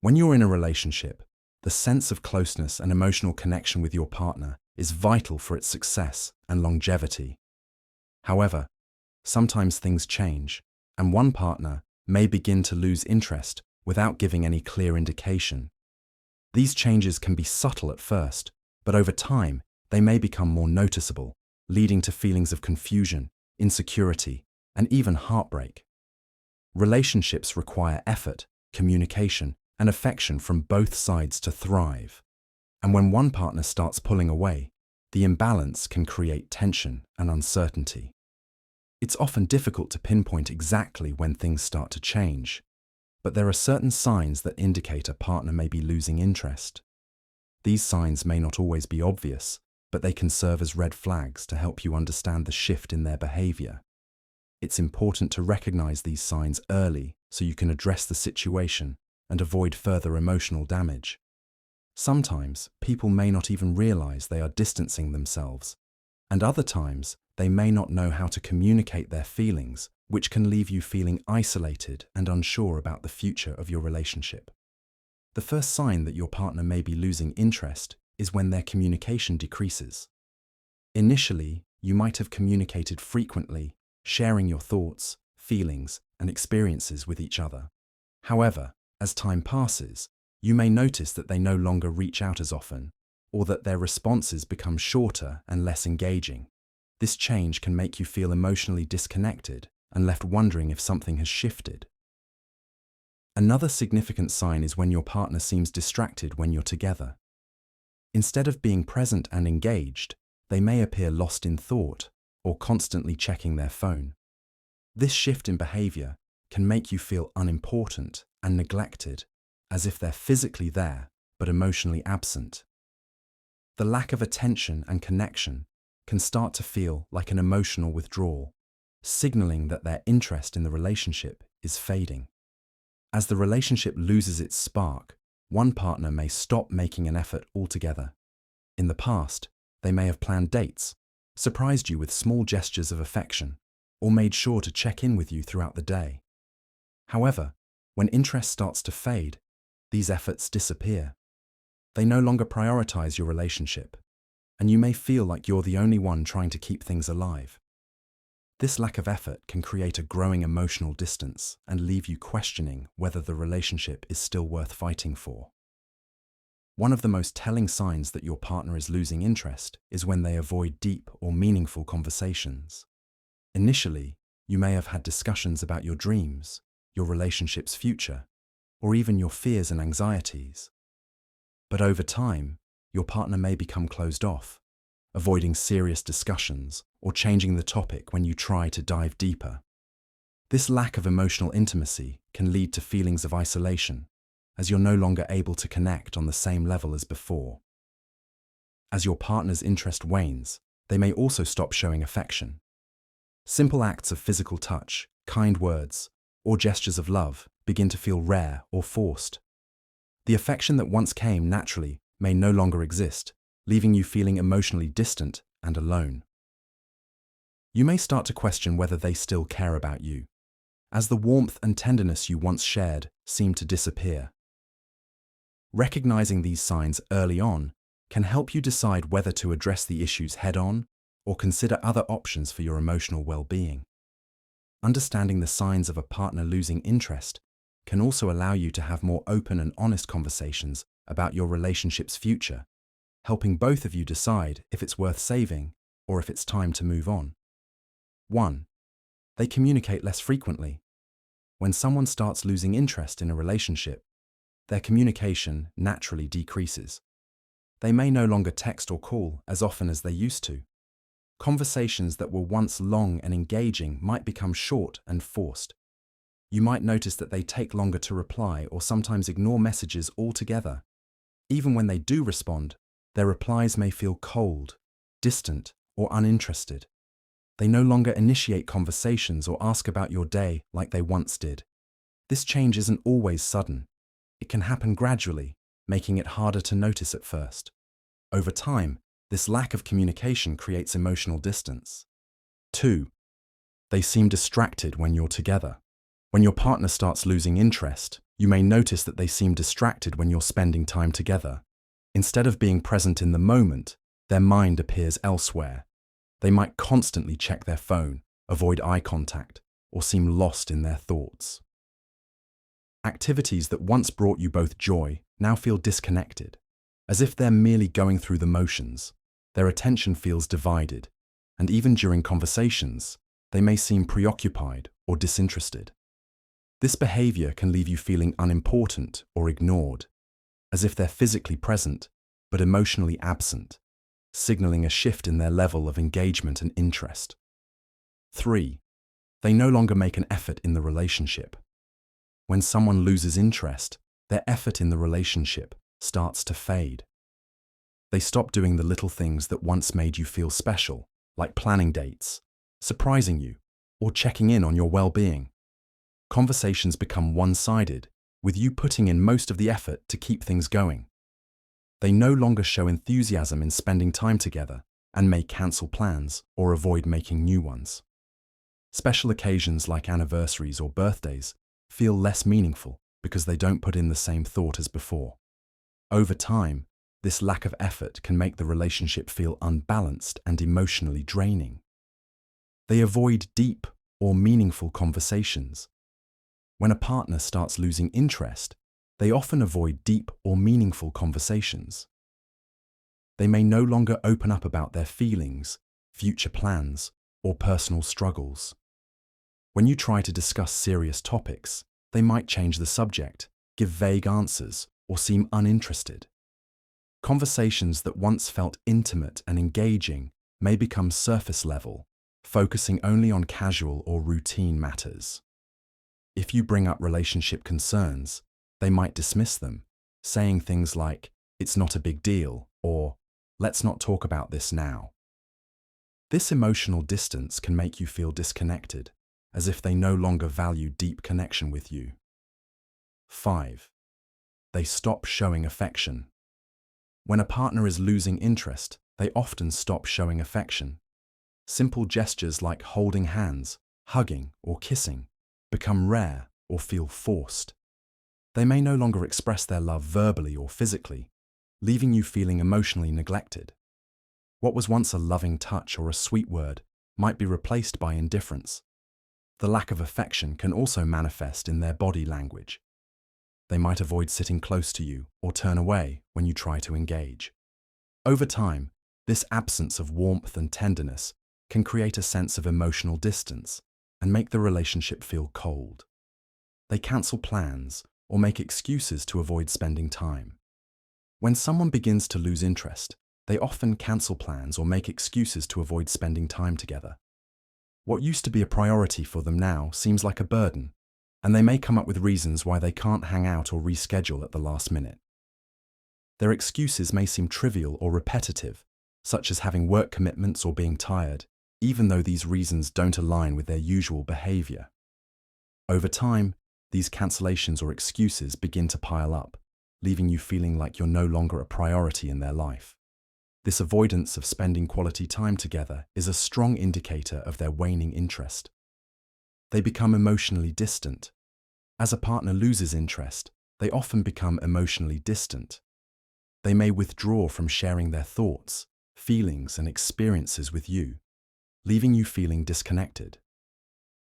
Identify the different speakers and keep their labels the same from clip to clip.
Speaker 1: When you're in a relationship, the sense of closeness and emotional connection with your partner is vital for its success and longevity. However, sometimes things change, and one partner may begin to lose interest without giving any clear indication. These changes can be subtle at first, but over time, they may become more noticeable, leading to feelings of confusion, insecurity, and even heartbreak. Relationships require effort, communication, and affection from both sides to thrive. And when one partner starts pulling away, the imbalance can create tension and uncertainty. It's often difficult to pinpoint exactly when things start to change, but there are certain signs that indicate a partner may be losing interest. These signs may not always be obvious, but they can serve as red flags to help you understand the shift in their behavior. It's important to recognize these signs early so you can address the situation and avoid further emotional damage. Sometimes people may not even realize they are distancing themselves, and other times they may not know how to communicate their feelings, which can leave you feeling isolated and unsure about the future of your relationship. The first sign that your partner may be losing interest is when their communication decreases. Initially, you might have communicated frequently, sharing your thoughts, feelings, and experiences with each other. However, as time passes, you may notice that they no longer reach out as often, or that their responses become shorter and less engaging. This change can make you feel emotionally disconnected and left wondering if something has shifted. Another significant sign is when your partner seems distracted when you're together. Instead of being present and engaged, they may appear lost in thought or constantly checking their phone. This shift in behavior can make you feel unimportant and neglected, as if they're physically there but emotionally absent. The lack of attention and connection can start to feel like an emotional withdrawal, signaling that their interest in the relationship is fading. As the relationship loses its spark, one partner may stop making an effort altogether. In the past, they may have planned dates, surprised you with small gestures of affection, or made sure to check in with you throughout the day. However, when interest starts to fade, these efforts disappear. They no longer prioritize your relationship, and you may feel like you're the only one trying to keep things alive. This lack of effort can create a growing emotional distance and leave you questioning whether the relationship is still worth fighting for. One of the most telling signs that your partner is losing interest is when they avoid deep or meaningful conversations. Initially, you may have had discussions about your dreams, your relationship's future, or even your fears and anxieties. But over time, your partner may become closed off, avoiding serious discussions or changing the topic when you try to dive deeper. This lack of emotional intimacy can lead to feelings of isolation, as you're no longer able to connect on the same level as before. As your partner's interest wanes, they may also stop showing affection. Simple acts of physical touch, kind words, or gestures of love begin to feel rare or forced. The affection that once came naturally may no longer exist, leaving you feeling emotionally distant and alone. You may start to question whether they still care about you, as the warmth and tenderness you once shared seem to disappear. Recognizing these signs early on can help you decide whether to address the issues head-on or consider other options for your emotional well-being. Understanding the signs of a partner losing interest can also allow you to have more open and honest conversations about your relationship's future, helping both of you decide if it's worth saving or if it's time to move on. 1. They communicate less frequently. When someone starts losing interest in a relationship, their communication naturally decreases. They may no longer text or call as often as they used to. Conversations that were once long and engaging might become short and forced. You might notice that they take longer to reply or sometimes ignore messages altogether. Even when they do respond, their replies may feel cold, distant, or uninterested. They no longer initiate conversations or ask about your day like they once did. This change isn't always sudden. It can happen gradually, making it harder to notice at first. Over time, this lack of communication creates emotional distance. 2. They seem distracted when you're together. When your partner starts losing interest, You may notice that they seem distracted when you're spending time together. Instead of being present in the moment, their mind appears elsewhere. They might constantly check their phone, avoid eye contact, or seem lost in their thoughts. Activities that once brought you both joy now feel disconnected, as if they're merely going through the motions. Their attention feels divided, and even during conversations, they may seem preoccupied or disinterested. This behavior can leave you feeling unimportant or ignored, as if they're physically present but emotionally absent, signaling a shift in their level of engagement and interest. 3. They no longer make an effort in the relationship. When someone loses interest, their effort in the relationship starts to fade. They stop doing the little things that once made you feel special, like planning dates, surprising you, or checking in on your well-being. Conversations become one-sided, with you putting in most of the effort to keep things going. They no longer show enthusiasm in spending time together and may cancel plans or avoid making new ones. Special occasions like anniversaries or birthdays feel less meaningful because they don't put in the same thought as before. Over time, this lack of effort can make the relationship feel unbalanced and emotionally draining. They avoid deep or meaningful conversations. When a partner starts losing interest, they often avoid deep or meaningful conversations. They may no longer open up about their feelings, future plans, or personal struggles. When you try to discuss serious topics, they might change the subject, give vague answers, or seem uninterested. Conversations that once felt intimate and engaging may become surface level, focusing only on casual or routine matters. If you bring up relationship concerns, they might dismiss them, saying things like, "It's not a big deal," or "Let's not talk about this now." This emotional distance can make you feel disconnected, as if they no longer value deep connection with you. 5. They stop showing affection. When a partner is losing interest, they often stop showing affection. Simple gestures like holding hands, hugging, or kissing become rare or feel forced. They may no longer express their love verbally or physically, leaving you feeling emotionally neglected. What was once a loving touch or a sweet word might be replaced by indifference. The lack of affection can also manifest in their body language. They might avoid sitting close to you or turn away when you try to engage. Over time, this absence of warmth and tenderness can create a sense of emotional distance and make the relationship feel cold. They cancel plans or make excuses to avoid spending time. When someone begins to lose interest, they often cancel plans or make excuses to avoid spending time together. What used to be a priority for them now seems like a burden, and they may come up with reasons why they can't hang out or reschedule at the last minute. Their excuses may seem trivial or repetitive, such as having work commitments or being tired, even though these reasons don't align with their usual behavior. Over time, these cancellations or excuses begin to pile up, leaving you feeling like you're no longer a priority in their life. This avoidance of spending quality time together is a strong indicator of their waning interest. They become emotionally distant. As a partner loses interest, they often become emotionally distant. They may withdraw from sharing their thoughts, feelings, and experiences with you, leaving you feeling disconnected.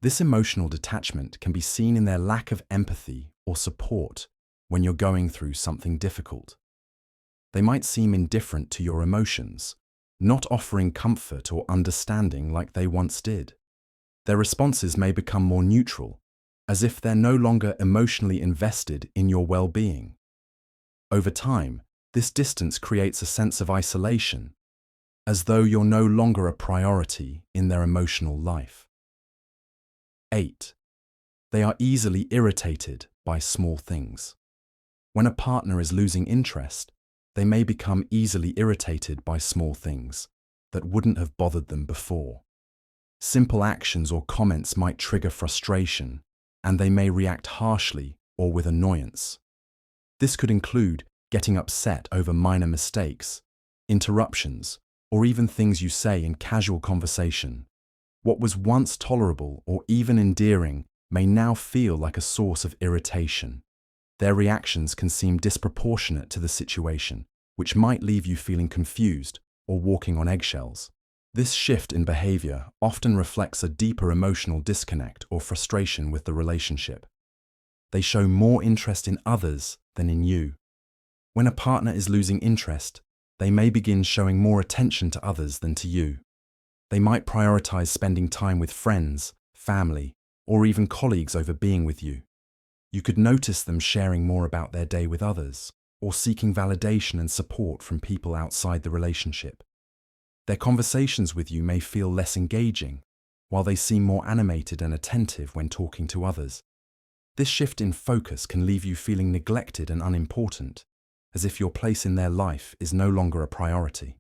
Speaker 1: This emotional detachment can be seen in their lack of empathy or support when you're going through something difficult. They might seem indifferent to your emotions, not offering comfort or understanding like they once did. Their responses may become more neutral, as if they're no longer emotionally invested in your well-being. Over time, this distance creates a sense of isolation, as though you're no longer a priority in their emotional life. 8. They are easily irritated by small things. When a partner is losing interest, they may become easily irritated by small things that wouldn't have bothered them before. Simple actions or comments might trigger frustration, and they may react harshly or with annoyance. This could include getting upset over minor mistakes, interruptions, or even things you say in casual conversation. What was once tolerable or even endearing may now feel like a source of irritation. Their reactions can seem disproportionate to the situation, which might leave you feeling confused or walking on eggshells. This shift in behavior often reflects a deeper emotional disconnect or frustration with the relationship. They show more interest in others than in you. When a partner is losing interest, they may begin showing more attention to others than to you. They might prioritize spending time with friends, family, or even colleagues over being with you. You could notice them sharing more about their day with others, or seeking validation and support from people outside the relationship. Their conversations with you may feel less engaging, while they seem more animated and attentive when talking to others. This shift in focus can leave you feeling neglected and unimportant, as if your place in their life is no longer a priority.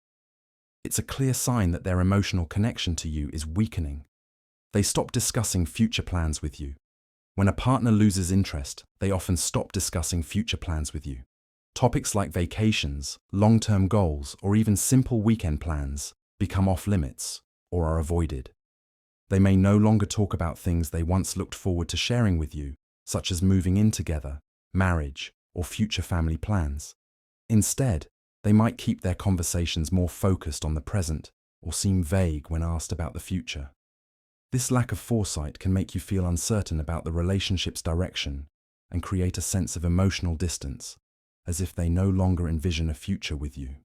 Speaker 1: It's a clear sign that their emotional connection to you is weakening. They stop discussing future plans with you. When a partner loses interest, they often stop discussing future plans with you. Topics like vacations, long-term goals, or even simple weekend plans become off-limits or are avoided. They may no longer talk about things they once looked forward to sharing with you, such as moving in together, marriage, or future family plans. Instead, they might keep their conversations more focused on the present or seem vague when asked about the future. This lack of foresight can make you feel uncertain about the relationship's direction and create a sense of emotional distance, as if they no longer envision a future with you.